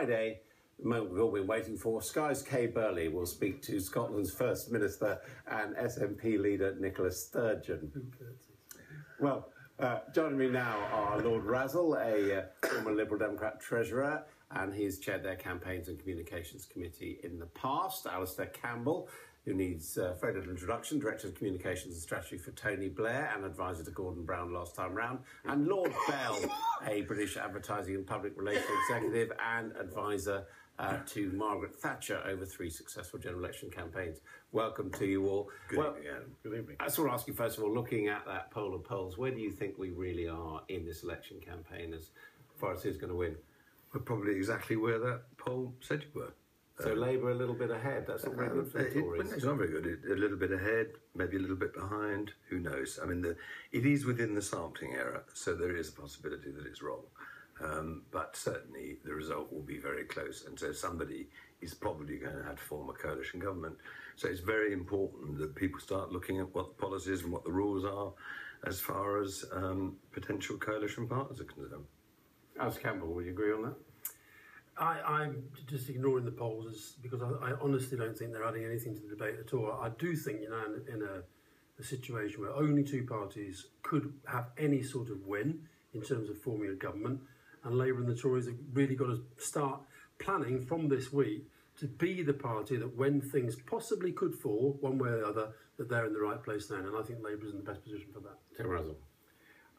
Friday, the moment we've all been waiting for, Sky's Kay Burley will speak to Scotland's First Minister and SNP leader Nicola Sturgeon. Well, joining me now are Lord Razzle, a former Liberal Democrat treasurer, and he's chaired their Campaigns and Communications Committee in the past. Alistair Campbell, who needs very little introduction, Director of Communications and Strategy for Tony Blair and advisor to Gordon Brown last time round. And Lord Bell, a British advertising and public relations executive and advisor to Margaret Thatcher over 3 successful general election campaigns. Welcome to you all. Good evening, Adam. Good evening. I just want to ask you, first of all, looking at that poll of polls, where do you think we really are in this election campaign as far as who's going to win? We're probably exactly where that poll said you were. So Labour a little bit ahead. That's not very good for the Tories. It's not very good. A little bit ahead, maybe a little bit behind. Who knows? I mean, it is within the sampling error, so there is a possibility that it's wrong. But certainly the result will be very close, and so somebody is probably going to have to form a coalition government. So it's very important that people start looking at what the policies and what the rules are as far as potential coalition partners are concerned. Alistair Campbell, would you agree on that? I'm just ignoring the polls because I honestly don't think they're adding anything to the debate at all. I do think, in a situation where only 2 parties could have any sort of win in terms of forming a government, and Labour and the Tories have really got to start planning from this week to be the party that when things possibly could fall, one way or the other, that they're in the right place then. And I think Labour's in the best position for that. Tim Razzle.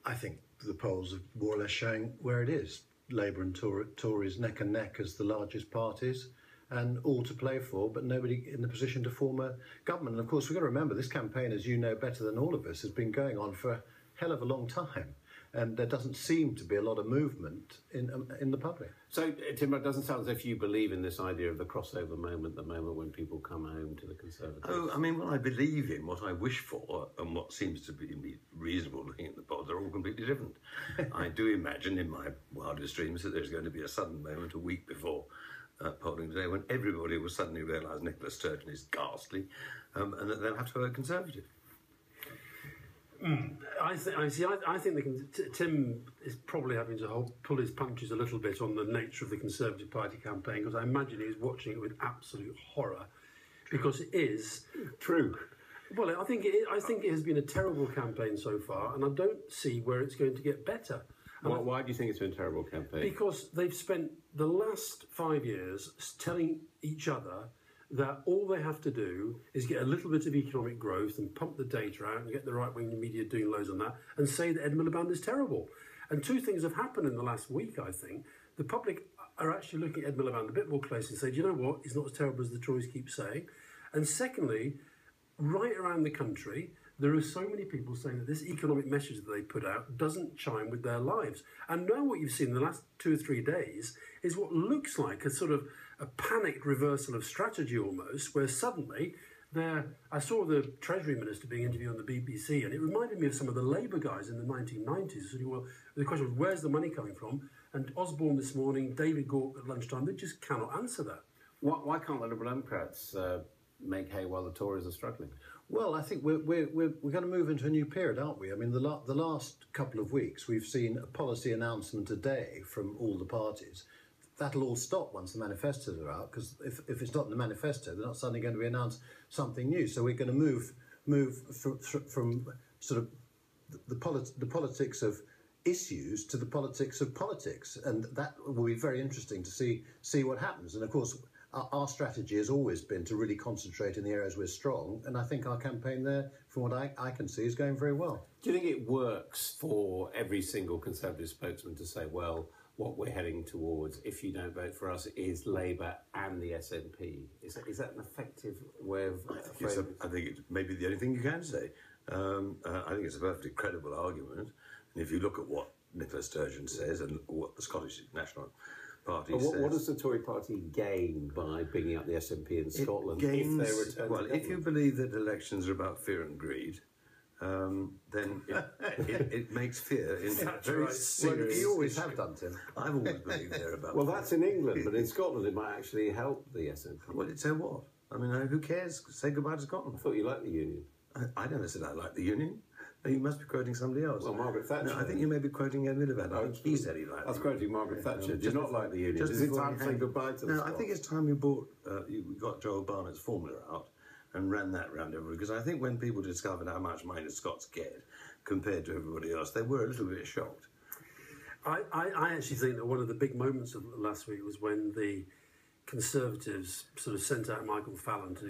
I think the polls are more or less showing where it is. Labour and Tories neck and neck as the largest parties, and all to play for, but nobody in the position to form a government. And of course, we've got to remember, this campaign, as you know better than all of us, has been going on for a hell of a long time. And there doesn't seem to be a lot of movement in the public. So, Tim, it doesn't sound as if you believe in this idea of the crossover moment, the moment when people come home to the Conservatives. Oh, I mean, what I believe in, what I wish for, and what seems to be reasonable looking at the polls are all completely different. I do imagine in my wildest dreams that there's going to be a sudden moment a week before polling day when everybody will suddenly realise Nicola Sturgeon is ghastly and that they'll have to vote Conservative. I think Tim is probably having to pull his punches a little bit on the nature of the Conservative Party campaign, because I imagine he's watching it with absolute horror, because it is true. Well, I think it has been a terrible campaign so far, and I don't see where it's going to get better. Why do you think it's been a terrible campaign? Because they've spent the last 5 years telling each other that all they have to do is get a little bit of economic growth and pump the data out and get the right-wing media doing loads on that and say that Ed Miliband is terrible. And 2 things have happened in the last week, I think. The public are actually looking at Ed Miliband a bit more closely and say, do you know what, he's not as terrible as the Tories keep saying. And secondly, right around the country, there are so many people saying that this economic message that they put out doesn't chime with their lives. And now what you've seen in the last 2 or 3 days is what looks like a sort of a panicked reversal of strategy almost, where suddenly I saw the Treasury Minister being interviewed on the BBC, and it reminded me of some of the Labour guys in the 1990s. So, well, the question was, where's the money coming from? And Osborne this morning, David Gauke at lunchtime, they just cannot answer that. Why can't the Liberal Democrats make hay while the Tories are struggling? Well, I think we're going to move into a new period, aren't we? I mean, the last couple of weeks, we've seen a policy announcement a day from all the parties. That'll all stop once the manifestos are out, because if it's not in the manifesto, they're not suddenly going to be announced something new. So we're going to move from sort of the politics of issues to the politics of politics, and that will be very interesting to see what happens. And of course, our strategy has always been to really concentrate in the areas we're strong, and I think our campaign there, from what I can see, is going very well. Do you think it works for every single Conservative spokesman to say, well, what we're heading towards, if you don't vote for us, is Labour and the SNP? Is that an effective way of... I think it's maybe the only thing you can say. I think it's a perfectly credible argument. And if you look at what Nicola Sturgeon says and what the Scottish National Party says... What does the Tory party gain by bringing up the SNP in Scotland if they return to government? If you believe that elections are about fear and greed, then it makes fear into very serious... You always have done, Tim. I've always believed they're about... Well, that's in England, but in Scotland it might actually help the SNP. Well, so what? I mean, who cares? Say goodbye to Scotland. I thought you liked the Union. I never said I liked the Union. Oh, you must be quoting somebody else. Well, Margaret Thatcher. No, I think you may be quoting Ed Miliband. I think he said he liked I was the quoting union. Margaret Thatcher. Do you not like the union? Is it time to say goodbye to the No, I think it's time we got Joel Barnett's formula out and ran that round everybody. Because I think when people discovered how much money the Scots get compared to everybody else, they were a little bit shocked. I actually think that one of the big moments of last week was when the Conservatives sort of sent out Michael Fallon to